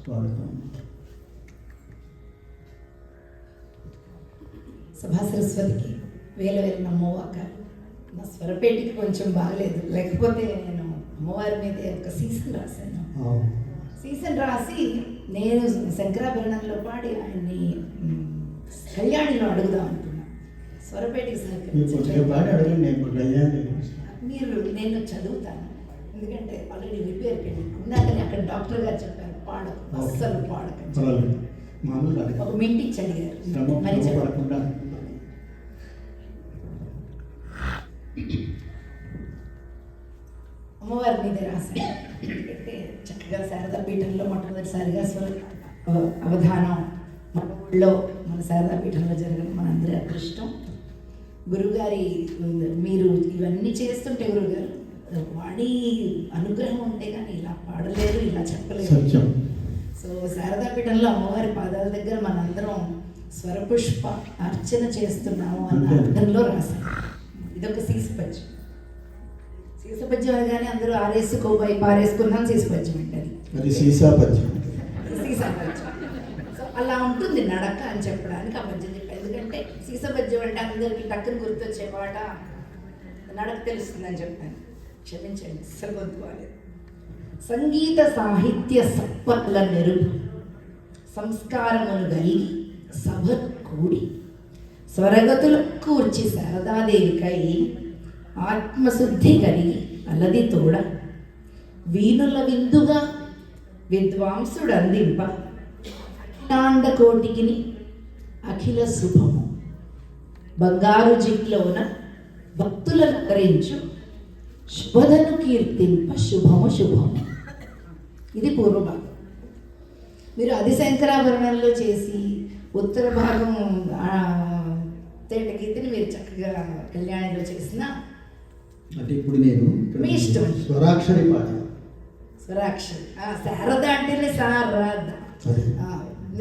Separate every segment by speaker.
Speaker 1: స్వాగతం.
Speaker 2: సభా సరస్వతికి వేల వేల నమ్మవాక. నా స్వరపేటికి కొంచెం బాగలేదు, లేకపోతే నేను అమ్మవారి మీద ఒక సీసన్ రాశాను. సీసన్ రాసి నేను శంకరాభరణంలో పాడి ఆయన్ని కళ్యాణిలో అడుగుదాం అనుకున్నా. స్వరపేటికి మీరు నేను చదువుతాను, ఎందుకంటే ఆల్రెడీ రిపేర్ పెళ్ళి ఇందాకనే అక్కడ డాక్టర్ గారు చెప్పారు పాడకు, అస్సలు పాడకండి. ఒక మింటిచ్చి అడిగారు మరి చెప్పకుండా. అమ్మవారి మీద రాశాను. ఎందుకంటే చక్కగా శారదా పీఠంలో మొట్టమొదటిసారిగా అవధానం మన ఊళ్ళో మన శారదా పీఠంలో జరగడం మనందరి అదృష్టం. గురువుగారి మీరు ఇవన్నీ చేస్తుంటే గురువుగారు వాడి అనుగ్రహం ఉంటే కానీ ఇలా పాడలేదు, ఇలా చెప్పలేదు. సో శారదా పీఠంలో అమ్మవారి పాదాల దగ్గర మనందరం స్వరపుష్ప అర్చన చేస్తున్నాము అన్న అర్థంలో రాశాను. ఇదొక సీసపద్యం. సీసపద్యం అనగానే అందరూ ఆరేసుకోబోయి పారేసుకున్నాం సీసపద్యం అంటారు.
Speaker 1: సీసాపద్యం.
Speaker 2: సో అలా ఉంటుంది నడక అని చెప్పడానికి ఆ పద్యం చెప్పాను. ఎందుకంటే సీసపద్యం అంటే అందరికి టక్కుని గుర్తొచ్చే పాట, నడక తెలుస్తుందని చెప్పాను. క్షమించండి, అసలు గొంతు బాలేదు. సంగీత సాహిత్య సప్పల మెరుపు సంస్కారమును కలిగి సభ కూడి స్వరగతులు కూర్చి శారదాదేవికై ఆత్మశుద్ధి కలిగి అలది తోడ వీణుల విందుగా విద్వాంసుడు అందింప అఖిలాండ కోటికిని అఖిల శుభము బంగారు జిట్లోన భక్తులను కరించు శుభదను కీర్తింప శుభము శుభము. ఇది పూర్వభాగం. మీరు అది శంకరాభరణంలో చేసి ఉత్తర భాగం తేట గీతని మీరు చక్కగా కళ్యాణిలో చేసిన
Speaker 1: అంటే ఇప్పుడు నేను
Speaker 2: మీ ఇష్టం.
Speaker 1: స్వరాక్షరి పాట.
Speaker 2: స్వరాక్షరి శారద అంటేనే శారద.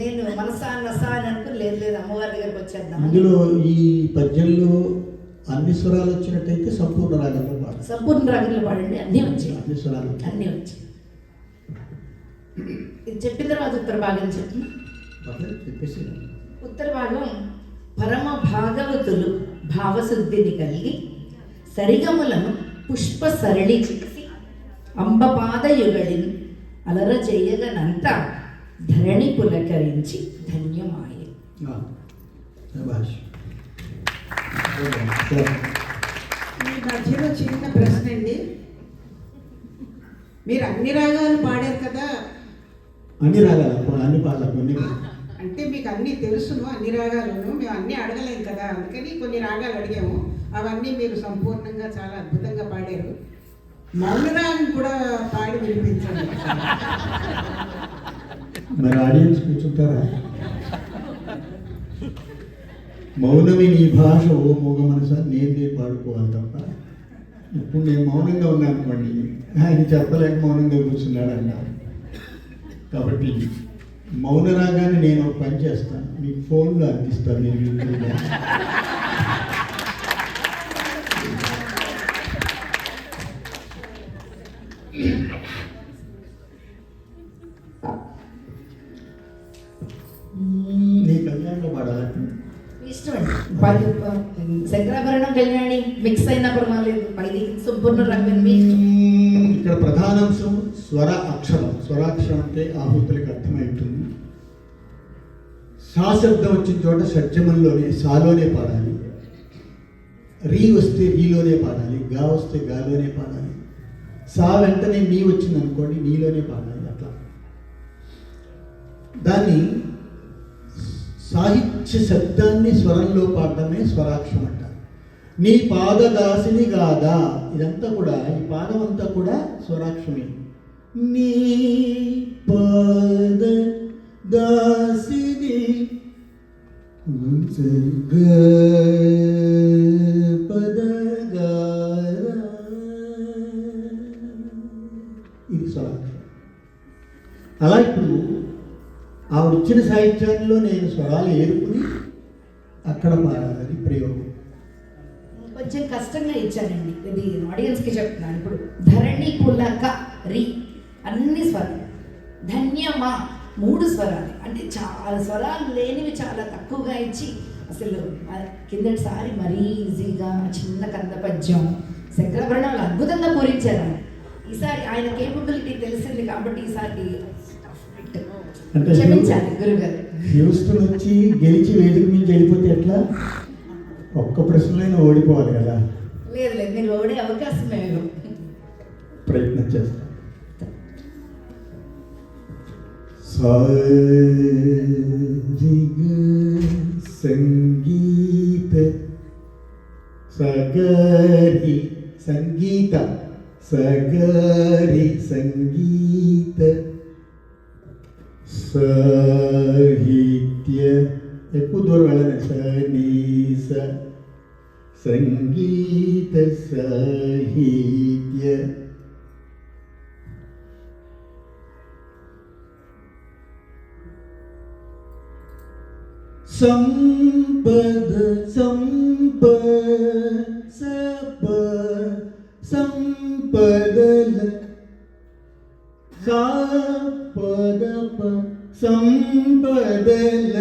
Speaker 2: నేను మనసా నసా అని అనుకుని లేదు అమ్మవారి దగ్గరకు వచ్చేద్దాం.
Speaker 1: అందులో ఈ పద్యంలో అన్ని స్వరాలు వచ్చినట్టయితే సంపూర్ణ రాగంలో పాడు.
Speaker 2: సంపూర్ణ రాగంలో పాడండి. అన్నీ వచ్చాయి,
Speaker 1: అన్ని స్వరాలు
Speaker 2: అన్నీ వచ్చాయి. ఇది చెప్పిన తర్వాత ఉత్తర భాగం చెప్పిన
Speaker 1: చెప్పేసి
Speaker 2: ఉత్తర భాగం పరమ భాగవతులు భావశుద్ధిని కలిగి సరిగములను పుష్ప సరళి చేసి అంబపాదయుగళిని అలర చేయగనంత ధరణి పులకరించి ధన్యమాయ.
Speaker 3: ఈ మధ్యలో చిన్న ప్రశ్న అండి. మీరు అన్ని రాగాలు పాడారు కదా?
Speaker 1: అన్ని రాగాలు అన్ని పాడాలి కొన్ని
Speaker 3: అంటే మీకు అన్నీ తెలుసును, అన్ని రాగాలను మేము అన్నీ అడగలేం కదా, అందుకని కొన్ని రాగాలు అడిగాము. అవన్నీ మీరు సంపూర్ణంగా చాలా అద్భుతంగా పాడారు. మౌనరాగం కూడా పాడి వినిపించండి.
Speaker 1: మరి ఆడియన్స్ కూర్చుంటారా? మౌనమి నీ భాష ఓ మూగ మనసా నేను పాడుకోవాలి తప్ప. ఇప్పుడు నేను మౌనంగా ఉన్నాను అనుకోండి, ఆయన చెప్పలేక మౌనంగా కూర్చున్నాడు అన్నారు. కాబట్టి మౌన రాగాన్ని నేను ఒక పని చేస్తాను, మీకు ఫోన్లో అందిస్తాను. నేను నీ కళ్యాణంలో పాడాలంటే
Speaker 2: ఇష్టం అండి. శంకరాభరణం కళ్యాణి మిక్స్ అయినా పర్వాలేదు. పైది సంపూర్ణ రంగం మీ ఇష్టం.
Speaker 1: ఇక్కడ ప్రధానాంశం స్వర అక్షరం. స్వరాక్షరం అంటే ఆహుతులకు అర్థమై ఉంటుంది. సా శబ్దం వచ్చిన చోట షడ్జమంలోనే సాలోనే పాడాలి. రీ వస్తే రీలోనే పాడాలి. గా వస్తే గాలోనే పాడాలి. సా వెంటనే నీ వచ్చింది అనుకోండి, నీలోనే పాడాలి. అట్లా దాన్ని సాహిత్య శబ్దాన్ని స్వరంలో పాడడమే స్వరాక్షరం అంటారు. నీ పాదదాసిని గాదా, ఇదంతా కూడా ఈ పాదం అంతా కూడా స్వరాక్షరమే. నీ పాద దాసిని ఇది స్వరాక్షరం. అలా ఇప్పుడు ఆవిడ ఇచ్చిన సాహిత్యంలో నేను స్వరాలు ఏరుకుని అక్కడ పాడాలి ప్రయోగం.
Speaker 2: కొంచెం కష్టంగా ఇచ్చానండి, ఇది ఆడియన్స్కి చెప్తున్నాను. ఇప్పుడు ధరణి పులక రి అన్ని స్వరం. ధన్యమా 3 స్వరాలు అంటే చాలా స్వరాలు లేనివి చాలా తక్కువగా ఇచ్చి అసలు కిందటిసారి మరీ ఈజీగా చిన్న కంద పద్యం శంకరాభరణాలు అద్భుతంగా పూరించారు. ఈసారి ఆయన కేపబిలిటీ తెలిసింది కాబట్టి ఈసారి
Speaker 1: అంటే
Speaker 2: క్షమించాలి గురుగారు.
Speaker 1: హ్యూస్టన్ వచ్చి గెలిచి వేదిక నుంచి వెళ్ళిపోతే ఎట్లా? ఒక్క ప్రశ్నలైనా ఓడిపోవాలి కదా.
Speaker 2: లేదు లేదు, మీరు ఓడే అవకాశం లేదు.
Speaker 1: ప్రయత్నం చేస్తాం. సారిగ సంగీత సగరి సంగీత సగరి సంగీత సాహిత్య ఎక్కువ దూరం వెళ్ళండి. సనీస సంగీత సాహిత్య సంపద సంపదల సాపదప సంపదల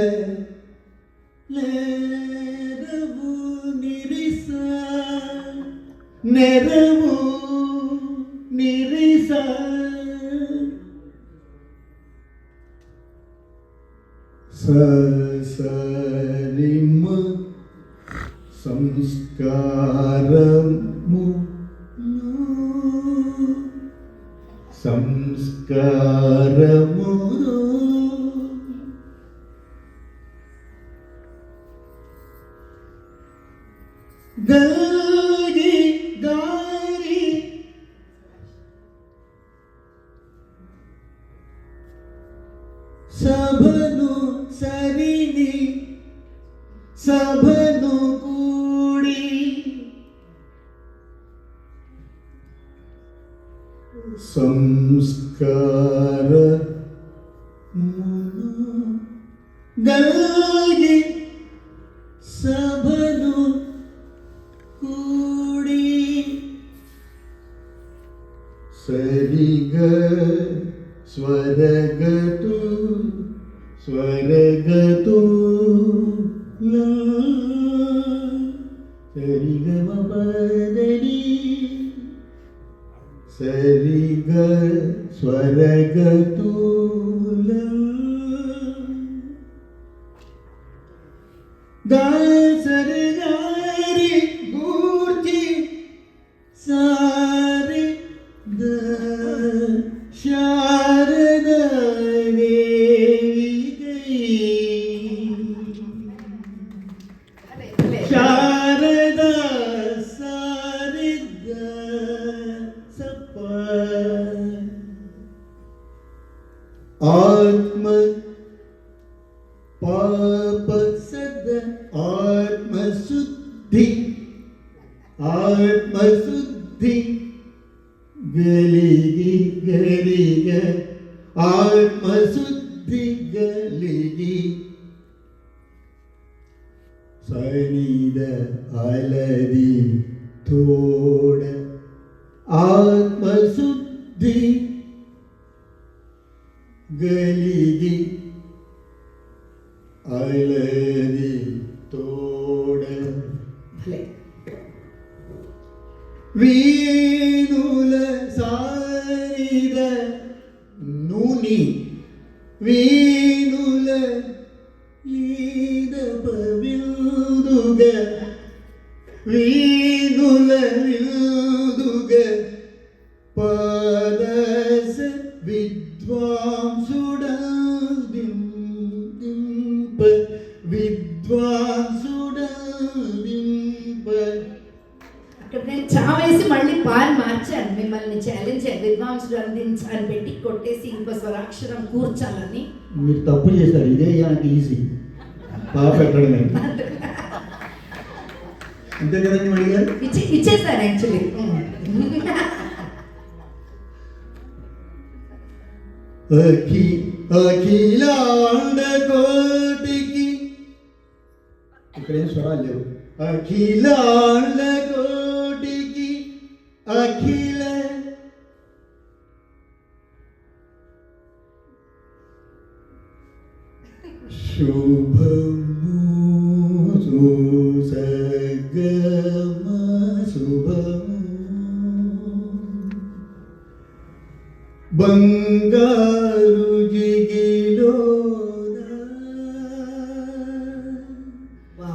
Speaker 1: నెరవు నిరిస నెరవు నిరిస సరిమ సంస్కారము సంస్కారము గరి గారి సభను సరిని సభను కూడి సంస్కార గల్గి సభను కూడి సరిగ స్వరగతు స్వరగతు సరిగమ పదని సరిగ స్వరగతు దాసరి గారి గూర్చి సారి ద శారద శారద సారిద సప ఆత్మ పాప సద ఆత్మశుద్ధి ఆత్మశుద్ధి గలిగి గలిగ ఆత్మశుద్ధి గలిగి సనిద అలది తోడ ఆత్మశుద్ధి గలిగి అలది తోడ వీణుల సారిద నూని వీణుల లీద పవిల్దుగ వీణుల విల్దుగ పదస విద్వాంసుడ దింప విద్వాంసుడ దింప.
Speaker 2: అక్కడ నేను చావేసి మళ్ళీ పాలు మార్చాను, మిమ్మల్ని ఛాలెంజ్ విద్వాంసుడు అందించాలని పెట్టి కొట్టేసి ఇంకో స్వరాక్షరం కూర్చాలని.
Speaker 1: మీరు తప్పు చేశారు. ఇదే నాకు ఈజీ బాగా పెట్టడమే. అంతే కదండి మణి గారు?
Speaker 2: ఇచ్చేసారు యాక్చువల్లీ.
Speaker 1: అఖిలాండ కోటికి ఇక్కడేం స్వరాలు లేవు. అఖిలాండ కోటికి అఖిల శుభము సుసగమ శుభము బంగారు జిగిలోన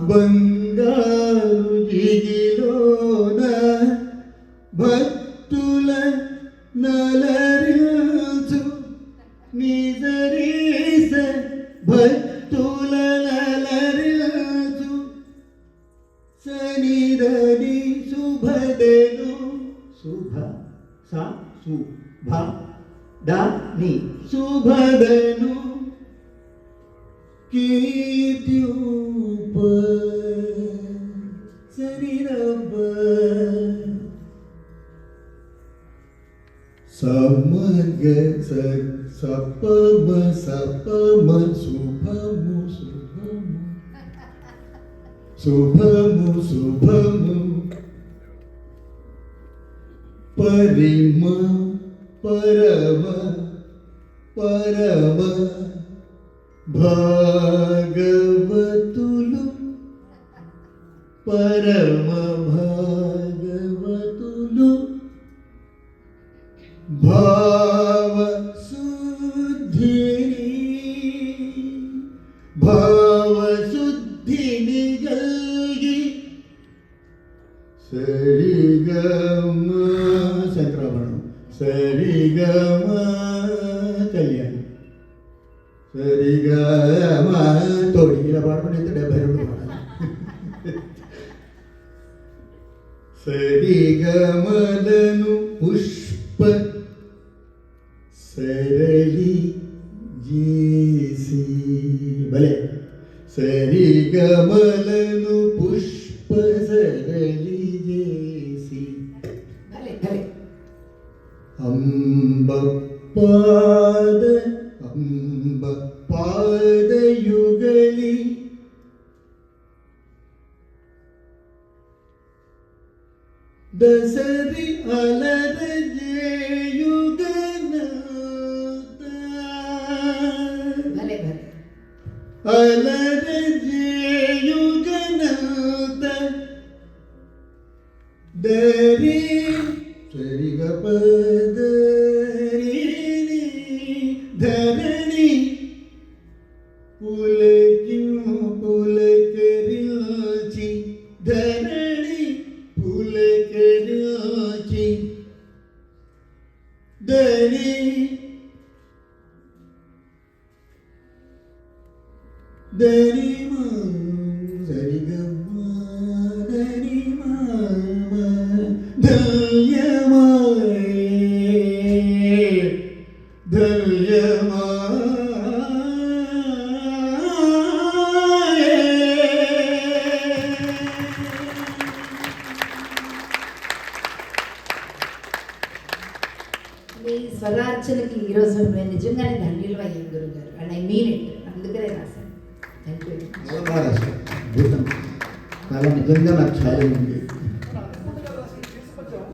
Speaker 1: బంగారు జిగిలోన భక్తుల నలరించు నిజరీస భక్తుల నలరించు సనిదని శుభదను శుభ సా శుభ దాని శుభదను కీర్త్యూప శరీరబ్బ సమగ సపమ సపమ శుభము శుభము శుభము శుభము పరిమ పరమ పరమ భాగవతులు పరమ భాగవతులు భావశుద్ధిని గల్గి సరిగమ శంకరాభరణం సరిగమ కళ్యాణం సరిగమ తోడి ఇలా పాడుకుంటే 72 పాడాలి సరిగమలను పుష్ప సరళి జేసి భలే సరిగమలను పుష్ప సరళి జేసి
Speaker 2: భలే భలే
Speaker 1: అంబ పాదయుగలి దసరి అలర జేయుగనాథ
Speaker 2: భలే భలే
Speaker 1: అలర జేయుగనాథ దరి సరిగపదరి ధరణి పులకరించి ధరణి పులకరించి ధని ధని సరిగమ్మ ధని మామ
Speaker 2: మీ స్వరార్చనకి ఈరోజు నేను నిజంగానే ధన్యులు అయ్యాం గురుగారు అండ్ ఐ మీన్ ఇట్ అందుకనే రాశాను థ్యాంక్ యూ
Speaker 1: చాలా బాగా రాశారు. అద్భుతం. చాలా నిజంగా నాకు చాలా ఉంది